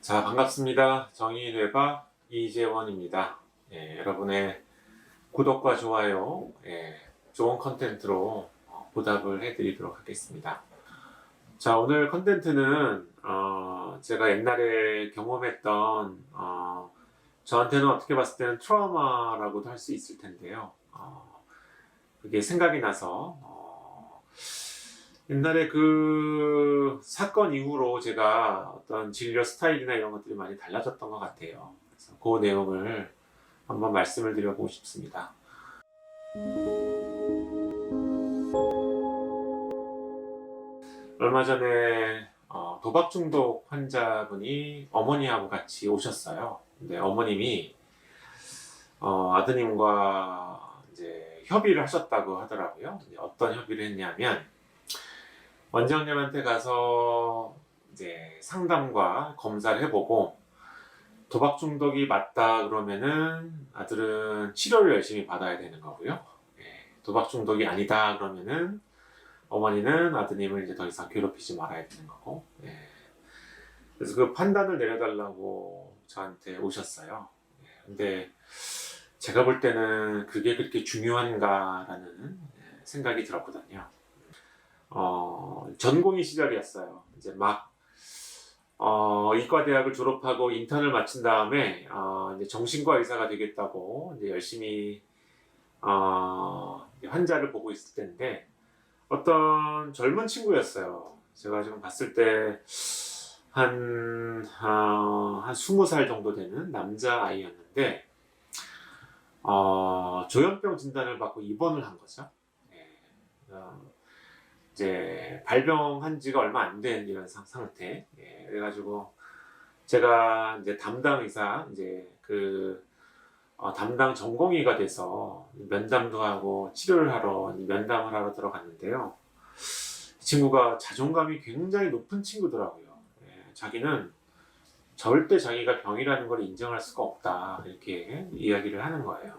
자, 반갑습니다. 정의뇌박 이재원입니다. 여러분의 구독과 좋아요, 좋은 컨텐츠로 보답을 해드리도록 하겠습니다. 자, 오늘 컨텐츠는 제가 옛날에 경험했던 저한테는 어떻게 봤을 때는 트라우마라고도 할 수 있을 텐데요. 그게 생각이 나서 옛날에 그 사건 이후로 제가 어떤 진료 스타일이나 이런 것들이 많이 달라졌던 것 같아요. 그래서 그 내용을 한번 말씀을 드려보고 싶습니다. 얼마 전에 도박 중독 환자분이 어머니하고 같이 오셨어요. 근데 어머님이 아드님과 이제 협의를 하셨다고 하더라고요. 이제 어떤 협의를 했냐면 원장님한테 가서 이제 상담과 검사를 해보고 도박 중독이 맞다 그러면은 아들은 치료를 열심히 받아야 되는 거고요. 도박 중독이 아니다 그러면은 어머니는 아드님을 이제 더 이상 괴롭히지 말아야 되는 거고. 그래서 그 판단을 내려달라고 저한테 오셨어요. 근데 제가 볼 때는 그게 그렇게 중요한가라는 생각이 들었거든요. 전공의 시절이었어요. 이제 막 이과대학을 졸업하고 인턴을 마친 다음에 이제 정신과 의사가 되겠다고 이제 열심히 환자를 보고 있을 때인데 어떤 젊은 친구였어요. 제가 지금 봤을 때 한 20살 정도 되는 남자 아이였는데 조현병 진단을 받고 입원을 한 거죠. 예. 이제 발병한 지가 얼마 안 된 이런 상태. 그래가지고 제가 이제 담당 의사 이제 그 담당 전공의가 돼서 면담도 하고 치료를 하러 면담을 하러 들어갔는데요. 이 친구가 자존감이 굉장히 높은 친구더라고요. 자기는 절대 자기가 병이라는 걸 인정할 수가 없다 이렇게 이야기를 하는 거예요.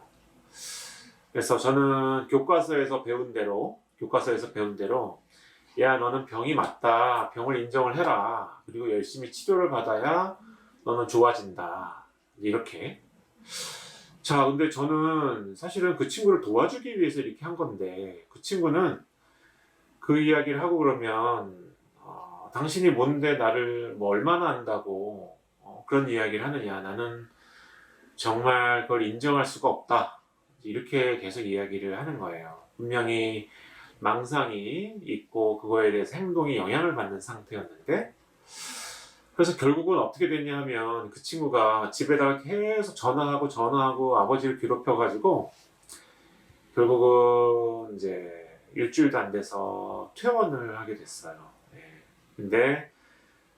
그래서 저는 교과서에서 배운 대로 야, 너는 병이 맞다. 병을 인정을 해라. 그리고 열심히 치료를 받아야 너는 좋아진다. 이렇게. 자, 근데 저는 사실은 그 친구를 도와주기 위해서 이렇게 한 건데, 그 친구는 그 이야기를 하고 그러면, 당신이 뭔데 나를 뭐 얼마나 안다고, 그런 이야기를 하느냐. 나는 정말 그걸 인정할 수가 없다. 이렇게 계속 이야기를 하는 거예요. 분명히 망상이 있고 그거에 대해서 행동이 영향을 받는 상태였는데 그래서 결국은 어떻게 됐냐 하면 그 친구가 집에다가 계속 전화하고 아버지를 괴롭혀가지고 결국은 이제 일주일도 안 돼서 퇴원을 하게 됐어요. 근데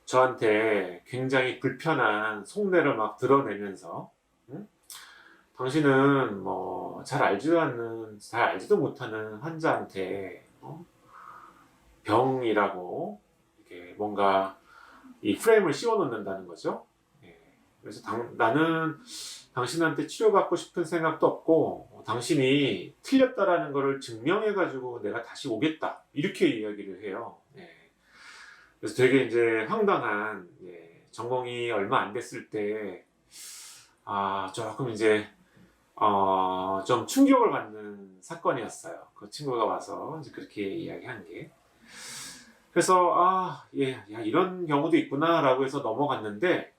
저한테 굉장히 불편한 속내를 막 드러내면서 응? 당신은 뭐 잘 알지도 못하는 환자한테 병이라고 이렇게 뭔가 이 프레임을 씌워 놓는다는 거죠. 그래서 나는 당신한테 치료받고 싶은 생각도 없고 당신이 틀렸다라는 것을 증명해 가지고 내가 다시 오겠다 이렇게 이야기를 해요. 그래서 되게 이제 황당한 전공이 얼마 안 됐을 때 조금 이제 좀 충격을 받는 사건이었어요. 그 친구가 와서 이제 그렇게 이야기한 게. 그래서, 야, 이런 경우도 있구나라고 해서 넘어갔는데,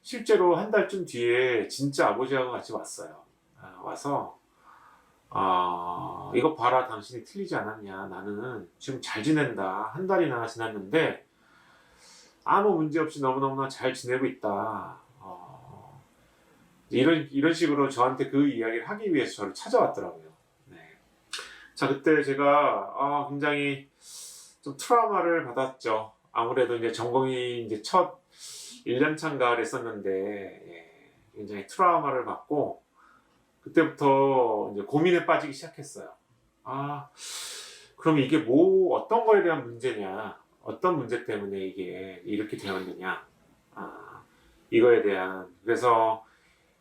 실제로 한 달쯤 뒤에 진짜 아버지하고 같이 왔어요. 와서, 이거 봐라, 당신이 틀리지 않았냐. 나는 지금 잘 지낸다. 한 달이나 지났는데, 아무 문제 없이 너무너무나 잘 지내고 있다. 이런 식으로 저한테 그 이야기를 하기 위해서 저를 찾아왔더라고요. 자, 그때 제가 굉장히 좀 트라우마를 받았죠. 아무래도 이제 전공이 이제 첫 1년 차인가 그랬었는데 굉장히 트라우마를 받고 그때부터 이제 고민에 빠지기 시작했어요. 그럼 이게 어떤 거에 대한 문제냐? 어떤 문제 때문에 이게 이렇게 되었느냐? 이거에 대한 그래서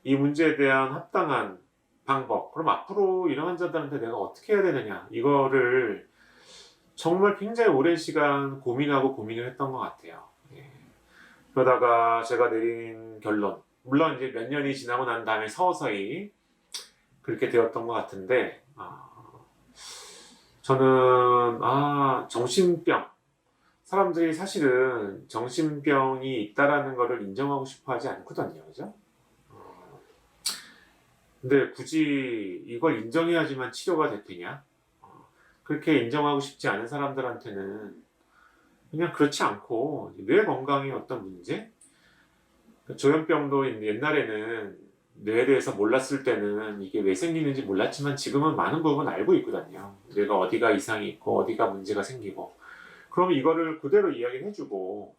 이 문제에 대한 합당한 방법, 그럼 앞으로 이런 환자들한테 내가 어떻게 해야 되느냐, 이거를 정말 굉장히 오랜 시간 고민을 했던 것 같아요. 그러다가 제가 내린 결론, 물론 이제 몇 년이 지나고 난 다음에 서서히 그렇게 되었던 것 같은데, 저는 정신병, 사람들이 사실은 정신병이 있다라는 것을 인정하고 싶어 하지 않거든요, 그죠? 근데 굳이 이걸 인정해야지만 치료가 되느냐? 그렇게 인정하고 싶지 않은 사람들한테는 그냥 그렇지 않고 뇌 건강의 어떤 문제? 조현병도 옛날에는 뇌에 대해서 몰랐을 때는 이게 왜 생기는지 몰랐지만 지금은 많은 부분 알고 있거든요. 뇌가 어디가 이상이 있고 어디가 문제가 생기고 그러면 이거를 그대로 이야기를 해주고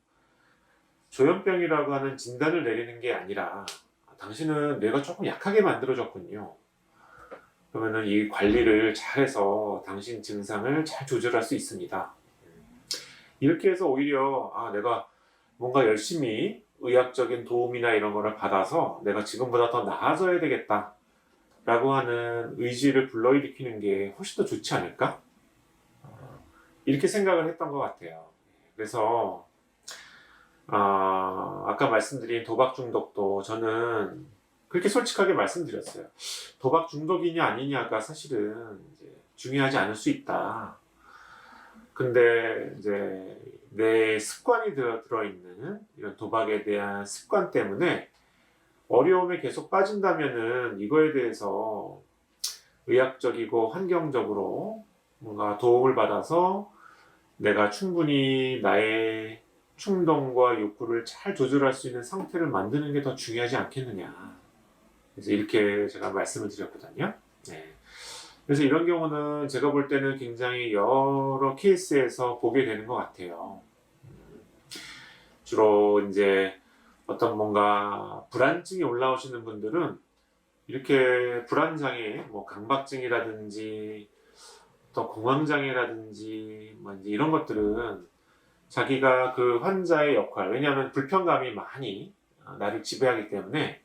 조현병이라고 하는 진단을 내리는 게 아니라 당신은 뇌가 조금 약하게 만들어졌군요. 그러면은 이 관리를 잘해서 당신 증상을 잘 조절할 수 있습니다. 이렇게 해서 오히려 내가 뭔가 열심히 의학적인 도움이나 이런 거를 받아서 내가 지금보다 더 나아져야 되겠다 라고 하는 의지를 불러일으키는 게 훨씬 더 좋지 않을까? 이렇게 생각을 했던 것 같아요. 그래서 아까 말씀드린 도박 중독도 저는 그렇게 솔직하게 말씀드렸어요. 도박 중독이냐 아니냐가 사실은 이제 중요하지 않을 수 있다. 근데 이제 내 습관이 들어있는 이런 도박에 대한 습관 때문에 어려움에 계속 빠진다면은 이거에 대해서 의학적이고 환경적으로 뭔가 도움을 받아서 내가 충분히 나의 충동과 욕구를 잘 조절할 수 있는 상태를 만드는 게 더 중요하지 않겠느냐. 그래서 이렇게 제가 말씀을 드렸거든요. 네. 그래서 이런 경우는 제가 볼 때는 굉장히 여러 케이스에서 보게 되는 것 같아요. 주로 이제 어떤 뭔가 불안증이 올라오시는 분들은 이렇게 불안장애, 뭐 강박증이라든지 또 공황장애라든지 뭐 이제 이런 것들은 자기가 그 환자의 역할, 왜냐하면 불편감이 많이 나를 지배하기 때문에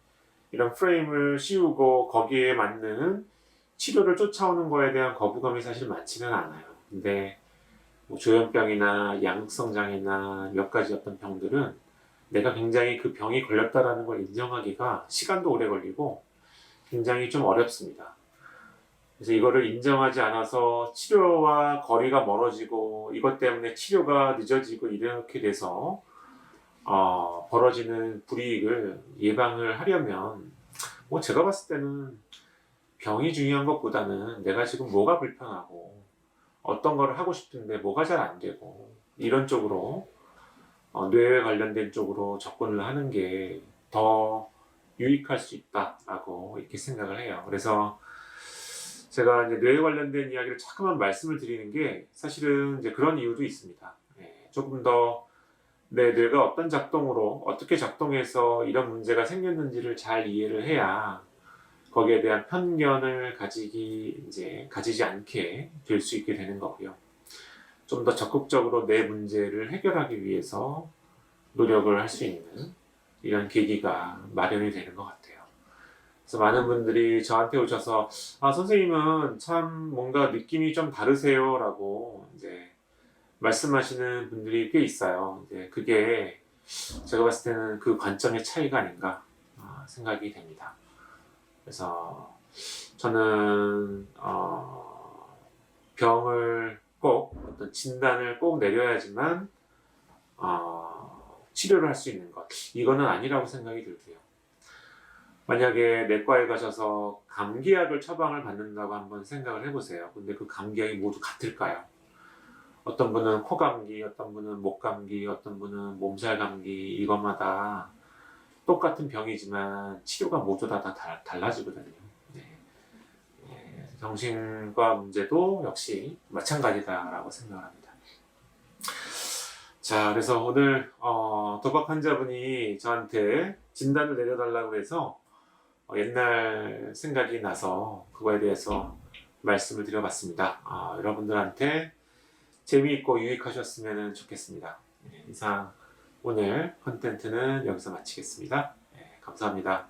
이런 프레임을 씌우고 거기에 맞는 치료를 쫓아오는 거에 대한 거부감이 사실 많지는 않아요. 근데 뭐 조현병이나 양극성장애나 몇 가지 어떤 병들은 내가 굉장히 그 병이 걸렸다라는 걸 인정하기가 시간도 오래 걸리고 굉장히 좀 어렵습니다. 그래서 이거를 인정하지 않아서 치료와 거리가 멀어지고 이것 때문에 치료가 늦어지고 이렇게 돼서 벌어지는 불이익을 예방을 하려면 뭐 제가 봤을 때는 병이 중요한 것보다는 내가 지금 뭐가 불편하고 어떤 걸 하고 싶은데 뭐가 잘 안 되고 이런 쪽으로 뇌에 관련된 쪽으로 접근을 하는 게 더 유익할 수 있다라고 이렇게 생각을 해요. 그래서 제가 이제 뇌에 관련된 이야기를 자꾸만 말씀을 드리는 게 사실은 이제 그런 이유도 있습니다. 조금 더 내 뇌가 어떤 작동으로 어떻게 작동해서 이런 문제가 생겼는지를 잘 이해를 해야 거기에 대한 편견을 가지지 않게 될 수 있게 되는 거고요. 좀 더 적극적으로 내 문제를 해결하기 위해서 노력을 할 수 있는 이런 계기가 마련이 되는 것 같아요. 그래서 많은 분들이 저한테 오셔서 선생님은 참 뭔가 느낌이 좀 다르세요라고 이제 말씀하시는 분들이 꽤 있어요. 이제 그게 제가 봤을 때는 그 관점의 차이가 아닌가 생각이 됩니다. 그래서 저는 병을 꼭 어떤 진단을 꼭 내려야지만 치료를 할 수 있는 것 이거는 아니라고 생각이 들고요. 만약에 내과에 가셔서 감기약을 처방을 받는다고 한번 생각을 해보세요. 근데 그 감기약이 모두 같을까요? 어떤 분은 코감기, 어떤 분은 목감기, 어떤 분은 몸살 감기 이것마다 똑같은 병이지만 치료가 모두 다 달라지거든요. 정신과 문제도 역시 마찬가지다라고 생각합니다. 자, 그래서 오늘 도박 환자분이 저한테 진단을 내려달라고 해서 옛날 생각이 나서 그거에 대해서 말씀을 드려봤습니다. 여러분들한테 재미있고 유익하셨으면 좋겠습니다. 이상 오늘 컨텐츠는 여기서 마치겠습니다. 감사합니다.